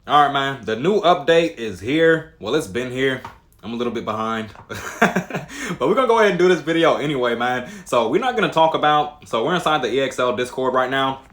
All right, man, the new update is here. Well, it's been here. I'm a little bit behind, but we're gonna go ahead and do this video anyway, man. So we're not gonna talk about, so we're inside the EXL Discord right now.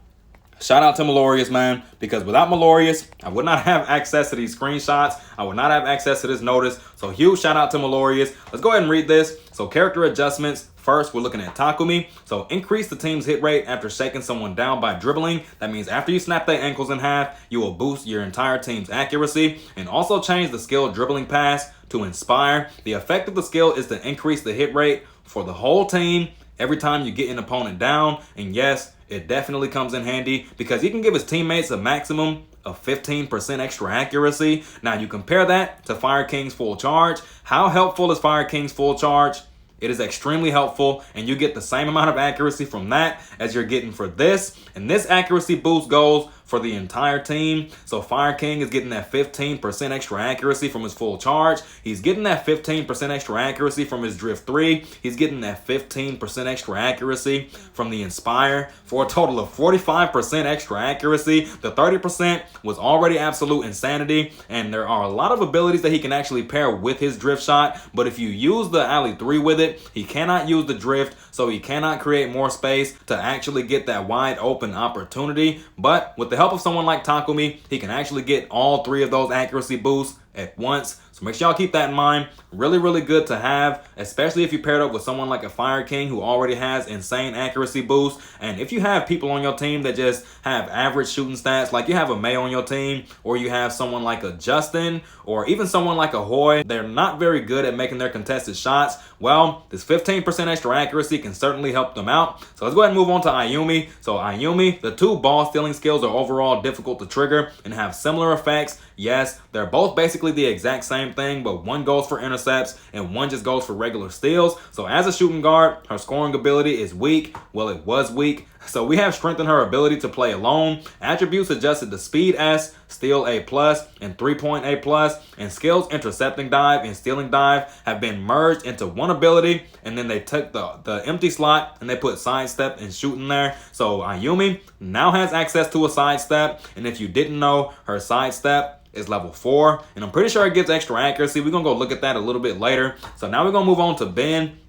Shout out to Melorius, man, because without Melorius, I would not have access to these screenshots. I would not have access to this notice. So huge shout out to Melorius. Let's go ahead and read this. So character adjustments. First, we're looking at Takumi. So increase the team's hit rate after shaking someone down by dribbling. That means after you snap their ankles in half, you will boost your entire team's accuracy. And also change the skill dribbling pass to inspire. The effect of the skill is to increase the hit rate for the whole team every time you get an opponent down. And yes, it definitely comes in handy because he can give his teammates a maximum of 15% extra accuracy. Now you compare that to Fire King's full charge. How helpful is Fire King's full charge? It is extremely helpful, and you get the same amount of accuracy from that as you're getting for this. And this accuracy boost goes for the entire team. So Fire King is getting that 15% extra accuracy from his full charge. He's getting that 15% extra accuracy from his Drift 3. He's getting that 15% extra accuracy from the Inspire for a total of 45% extra accuracy. The 30% was already absolute insanity, and there are a lot of abilities that he can actually pair with his Drift shot. But if you use the Alley 3 with it, he cannot use the Drift, so he cannot create more space to actually get that wide open opportunity. But with the help of someone like Takumi, he can actually get all three of those accuracy boosts at once. So make sure y'all keep that in mind. Really, really good to have, especially if you paired up with someone like a Fire King who already has insane accuracy boost. And if you have people on your team that just have average shooting stats, like you have a May on your team, or you have someone like a Justin, or even someone like a Howie, they're not very good at making their contested shots. Well, this 15% extra accuracy can certainly help them out. So let's go ahead and move on to Ayumi. So Ayumi, the two ball stealing skills are overall difficult to trigger and have similar effects. Yes, they're both basically the exact same thing, but one goes for intercepts and one just goes for regular steals. So as a shooting guard, her scoring ability is weak. Well, it was weak. So we have strengthened her ability to play alone. Attributes adjusted to speed S, steal A+, and 3-point A+, and skills intercepting dive and stealing dive have been merged into one ability, and then they took the empty slot and they put sidestep and shooting there. So Ayumi now has access to a sidestep, and if you didn't know, her sidestep is level 4, and I'm pretty sure it gives extra accuracy. We're gonna go look at that a little bit later. So now we're gonna move on to Ben.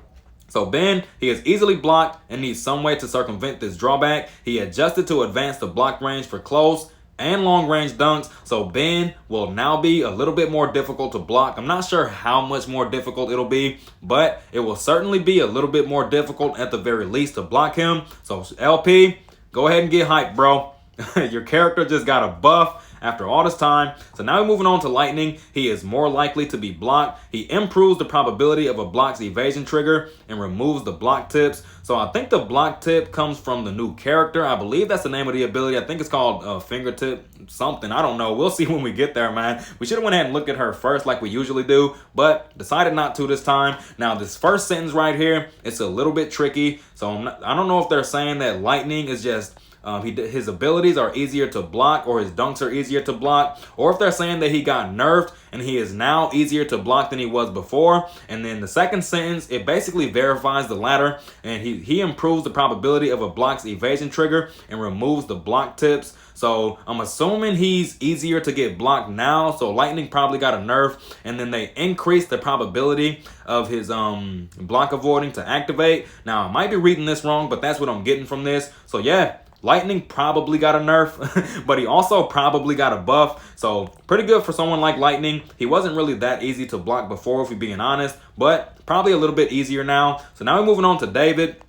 So Ben, he is easily blocked and needs some way to circumvent this drawback. He adjusted to advance the block range for close and long range dunks. So Ben will now be a little bit more difficult to block. I'm not sure how much more difficult it'll be, but it will certainly be a little bit more difficult at the very least to block him. So LP, go ahead and get hyped, bro. Your character just got a buff after all this time. So now we're moving on to Lightning. He is more likely to be blocked. He improves the probability of a block's evasion trigger and removes the block tips. So I think the block tip comes from the new character. I believe that's the name of the ability. I think it's called fingertip something. I don't know. We'll see when we get there, man. We should have went ahead and looked at her first like we usually do, but decided not to this time. Now this first sentence right here, it's a little bit tricky. So I don't know if they're saying that Lightning is just his abilities are easier to block, or his dunks are easier to block, or if they're saying that he got nerfed and he is now easier to block than he was before. And then the second sentence, it basically verifies the latter, and he improves the probability of a block's evasion trigger and removes the block tips. So I'm assuming he's easier to get blocked now. So Lightning probably got a nerf, and then they increased the probability of his block avoiding to activate. Now I might be reading this wrong, but that's what I'm getting from this. So yeah, Lightning probably got a nerf, but he also probably got a buff. So pretty good for someone like Lightning. He wasn't really that easy to block before, if we're being honest, but probably a little bit easier now. So now we're moving on to David.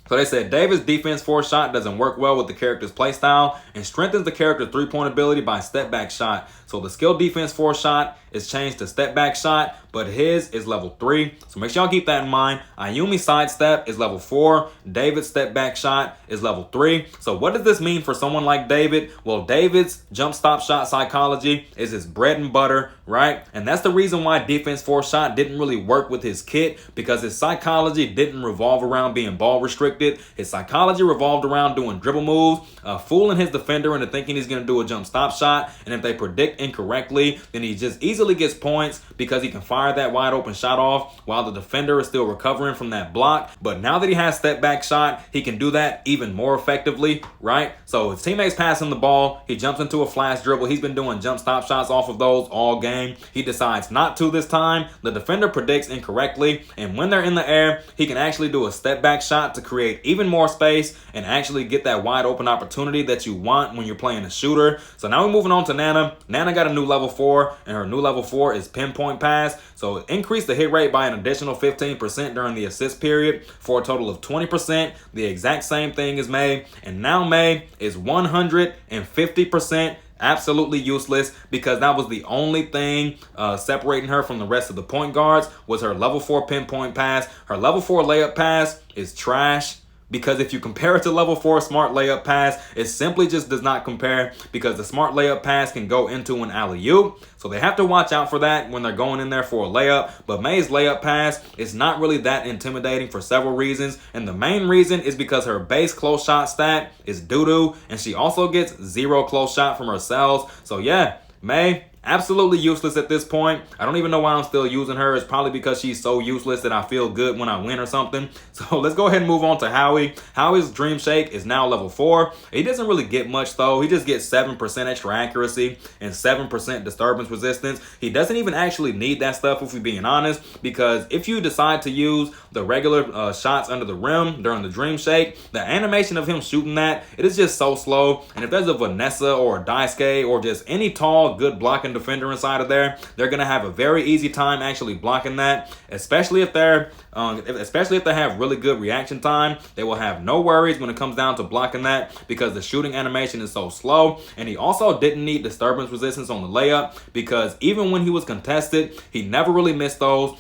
So they said David's defense 4 shot doesn't work well with the character's playstyle and strengthens the character's 3-point ability by step back shot. So the skill defense 4 shot is changed to step back shot, but his is level 3. So make sure y'all keep that in mind. Ayumi's sidestep is level 4. David's step back shot is level 3. So what does this mean for someone like David? Well, David's jump stop shot psychology is his bread and butter, right? And that's the reason why defense 4 shot didn't really work with his kit, because his psychology didn't revolve around being ball restricted. His psychology revolved around doing dribble moves, fooling his defender into thinking he's going to do a jump stop shot. And if they predict incorrectly, then he just easily gets points because he can fire fire that wide open shot off while the defender is still recovering from that block. But now that he has step back shot, he can do that even more effectively, right? So his teammates pass him the ball. He jumps into a flash dribble. He's been doing jump stop shots off of those all game. He decides not to this time. The defender predicts incorrectly. And when they're in the air, he can actually do a step back shot to create even more space and actually get that wide open opportunity that you want when you're playing a shooter. So now we're moving on to Nana. Nana got a new level 4, and her new level 4 is pinpoint pass. So increase the hit rate by an additional 15% during the assist period for a total of 20%. The exact same thing as May. And now May is 150% absolutely useless because that was the only thing separating her from the rest of the point guards was her level 4 pinpoint pass. Her level 4 layup pass is trash. Because if you compare it to level 4 smart layup pass, it simply just does not compare because the smart layup pass can go into an alley-oop. So they have to watch out for that when they're going in there for a layup. But May's layup pass is not really that intimidating for several reasons. And the main reason is because her base close shot stat is doo-doo. And she also gets 0 close shot from herself. So yeah, May, absolutely useless at this point. I don't even know why I'm still using her. It's probably because she's so useless that I feel good when I win or something. So let's go ahead and move on to Howie. Howie's Dream Shake is now level 4. He doesn't really get much though. He just gets 7% extra accuracy and 7% disturbance resistance. He doesn't even actually need that stuff if we're being honest, because if you decide to use the regular shots under the rim during the Dream Shake, the animation of him shooting that, it is just so slow. And if there's a Vanessa or a Daisuke or just any tall, good blocking defender inside of there, they're gonna have a very easy time actually blocking that, especially if they have really good reaction time. They will have no worries when it comes down to blocking that because the shooting animation is so slow. And he also didn't need disturbance resistance on the layup because even when he was contested, he never really missed those.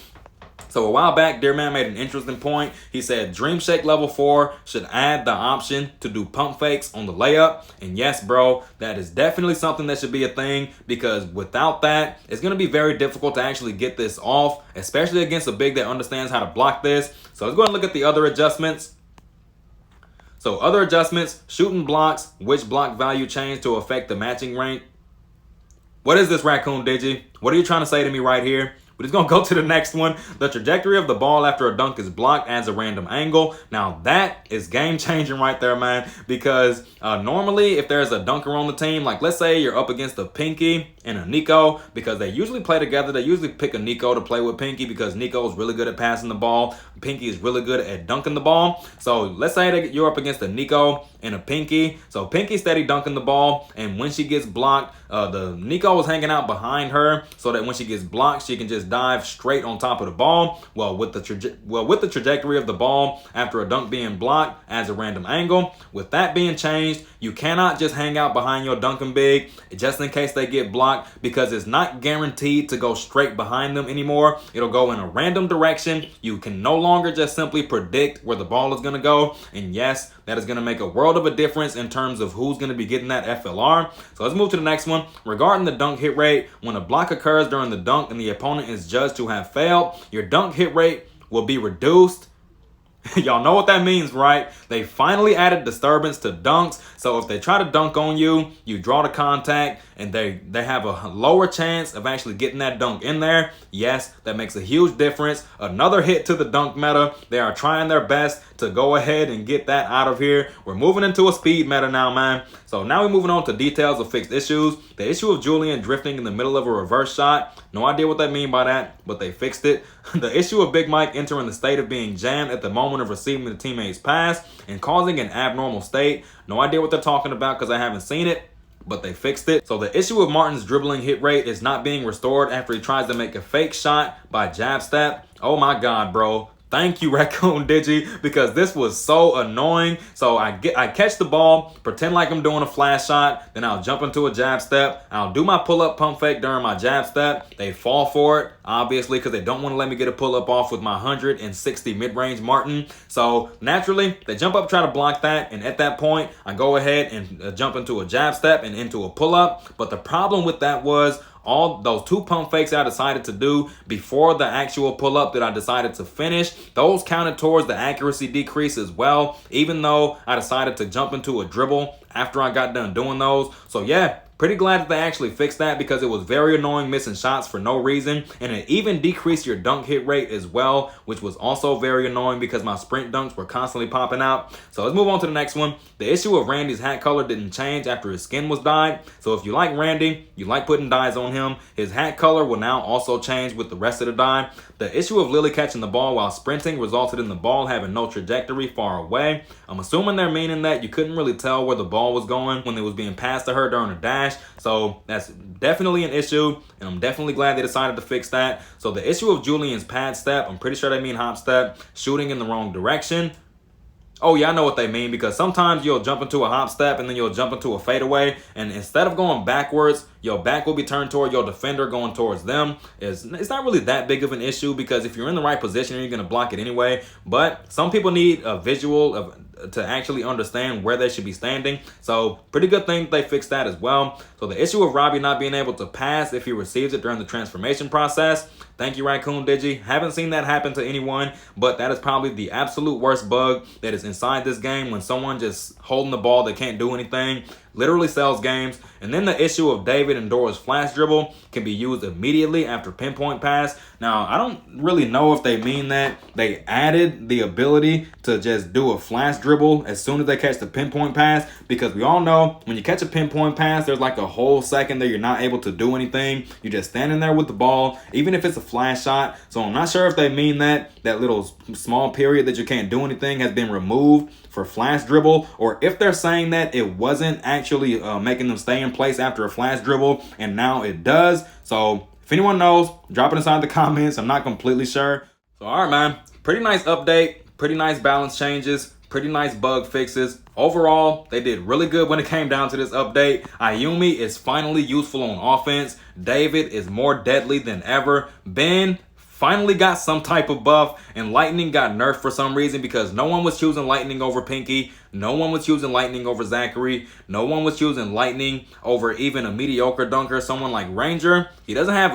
So a while back, Dear Man made an interesting point. He said Dream Shake level 4 should add the option to do pump fakes on the layup. And yes, bro, that is definitely something that should be a thing because without that, it's going to be very difficult to actually get this off, especially against a big that understands how to block this. So let's go and look at the other adjustments. So other adjustments, shooting blocks, which block value change to affect the matching rank. What is this, Raccoon Digi? What are you trying to say to me right here? We're just going to go to the next one. The trajectory of the ball after a dunk is blocked adds a random angle. Now that is game changing right there, man, because normally if there's a dunker on the team, like let's say you're up against a Pinky and a Nico, because they usually play together. They usually pick a Nico to play with Pinky because Nico is really good at passing the ball. Pinky is really good at dunking the ball. So let's say you're up against a Nico and a Pinky. So Pinky's steady dunking the ball, and when she gets blocked, the Nico is hanging out behind her so that when she gets blocked, she can just dive straight on top of the ball. Well, with the trajectory of the ball after a dunk being blocked adds a random angle. With that being changed, you cannot just hang out behind your dunking big just in case they get blocked because it's not guaranteed to go straight behind them anymore. It'll go in a random direction. You can no longer just simply predict where the ball is going to go. And yes, that is going to make a world of a difference in terms of who's going to be getting that FLR. So let's move to the next one. Regarding the dunk hit rate, when a block occurs during the dunk and the opponent is judged to have failed, your dunk hit rate will be reduced. Y'all know what that means, right? They finally added disturbance to dunks. So if they try to dunk on you, you draw the contact and they have a lower chance of actually getting that dunk in there. Yes, that makes a huge difference. Another hit to the dunk meta. They are trying their best to go ahead and get that out of here. We're moving into a speed meta now, man. So now we're moving on to details of fixed issues. The issue of Julian drifting in the middle of a reverse shot. No idea what that mean by that, but they fixed it. The issue of Big Mike entering the state of being jammed at the moment of receiving the teammate's pass and causing an abnormal state. No idea what they're talking about because I haven't seen it, but they fixed it. So the issue of Martin's dribbling hit rate is not being restored after he tries to make a fake shot by jab step. Oh my God, bro. Thank you, Raccoon Digi, because this was so annoying. So I catch the ball, pretend like I'm doing a flash shot, then I'll jump into a jab step. I'll do my pull-up pump fake during my jab step. They fall for it, obviously, because they don't want to let me get a pull-up off with my 160 mid-range Martin. So naturally, they jump up, try to block that, and at that point, I go ahead and jump into a jab step and into a pull-up. But the problem with that was all those two pump fakes I decided to do before the actual pull-up that I decided to finish, those counted towards the accuracy decrease as well, even though I decided to jump into a dribble after I got done doing those. So yeah, Pretty glad that they actually fixed that because it was very annoying missing shots for no reason. And it even decreased your dunk hit rate as well, which was also very annoying because my sprint dunks were constantly popping out. So let's move on to the next one. The issue of Randy's hat color didn't change after his skin was dyed. So if you like Randy, you like putting dyes on him, his hat color will now also change with the rest of the dye. The issue of Lily catching the ball while sprinting resulted in the ball having no trajectory far away. I'm assuming they're meaning that you couldn't really tell where the ball was going when it was being passed to her during a dash. So that's definitely an issue, and I'm definitely glad they decided to fix that. So the issue of Julian's pad step, I'm pretty sure they mean hop step, shooting in the wrong direction. Oh yeah, I know what they mean, because sometimes you'll jump into a hop step and then you'll jump into a fadeaway, and instead of going backwards, your back will be turned toward your defender going towards them. It's not really that big of an issue because if you're in the right position, you're going to block it anyway. But some people need a visual to actually understand where they should be standing. So pretty good thing they fixed that as well. So the issue of Robbie not being able to pass if he receives it during the transformation process. Thank you, Raccoon Digi. Haven't seen that happen to anyone, but that is probably the absolute worst bug that is inside this game, when someone just holding the ball that can't do anything. Literally sells games. And then the issue of David and Dora's flash dribble can be used immediately after pinpoint pass. Now, I don't really know if they mean that they added the ability to just do a flash dribble as soon as they catch the pinpoint pass, because we all know when you catch a pinpoint pass, there's like a whole second that you're not able to do anything. You're just standing there with the ball, even if it's a flash shot. So I'm not sure if they mean that little small period that you can't do anything has been removed for flash dribble, or if they're saying that it wasn't actually making them stay in place after a flash dribble and now it does. So if anyone knows, drop it inside the comments. I'm not completely sure. So all right, man, pretty nice update, pretty nice balance changes, pretty nice bug fixes. Overall, they did really good when it came down to this update. Ayumi is finally useful on offense. David is more deadly than ever. Ben finally got some type of buff, and Lightning got nerfed for some reason because no one was choosing Lightning over Pinky. No one was choosing Lightning over Zachary. No one was choosing Lightning over even a mediocre dunker, someone like Ranger. He doesn't have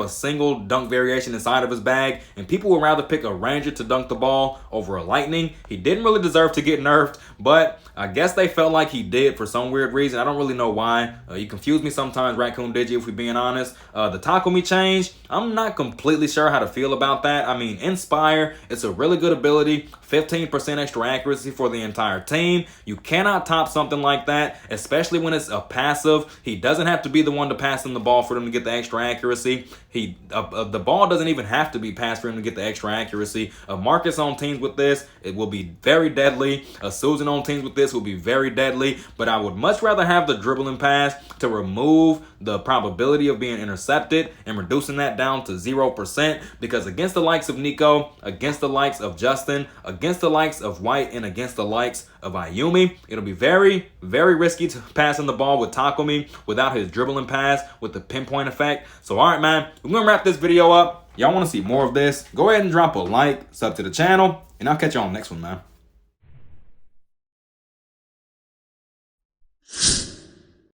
a single dunk variation inside of his bag, and people would rather pick a Ranger to dunk the ball over a Lightning. He didn't really deserve to get nerfed, but I guess they felt like he did for some weird reason. I don't really know why. You confuse me sometimes, Raccoon Digi, if we're being honest. The Takumi change, I'm not completely sure how to feel about that. I mean, Inspire, it's a really good ability. 15% extra accuracy for the entire team. You cannot top something like that, especially when it's a passive. He doesn't have to be the one to pass them the ball for them to get the extra accuracy. The ball doesn't even have to be passed for him to get the extra accuracy. A Marcus on teams with this, it will be very deadly. A Susan on teams with this will be very deadly. But I would much rather have the dribbling pass to remove the probability of being intercepted and reducing that down to 0%, because against the likes of Nico, against the likes of Justin, against the likes of White, and against the likes of Ayumi, it'll be very, very risky to passing the ball with Takumi without his dribbling pass with the pinpoint effect. So all right, man, we're gonna wrap this video up. Y'all want to see more of this? Go ahead and drop a like, sub to the channel, and I'll catch you on the next one, man.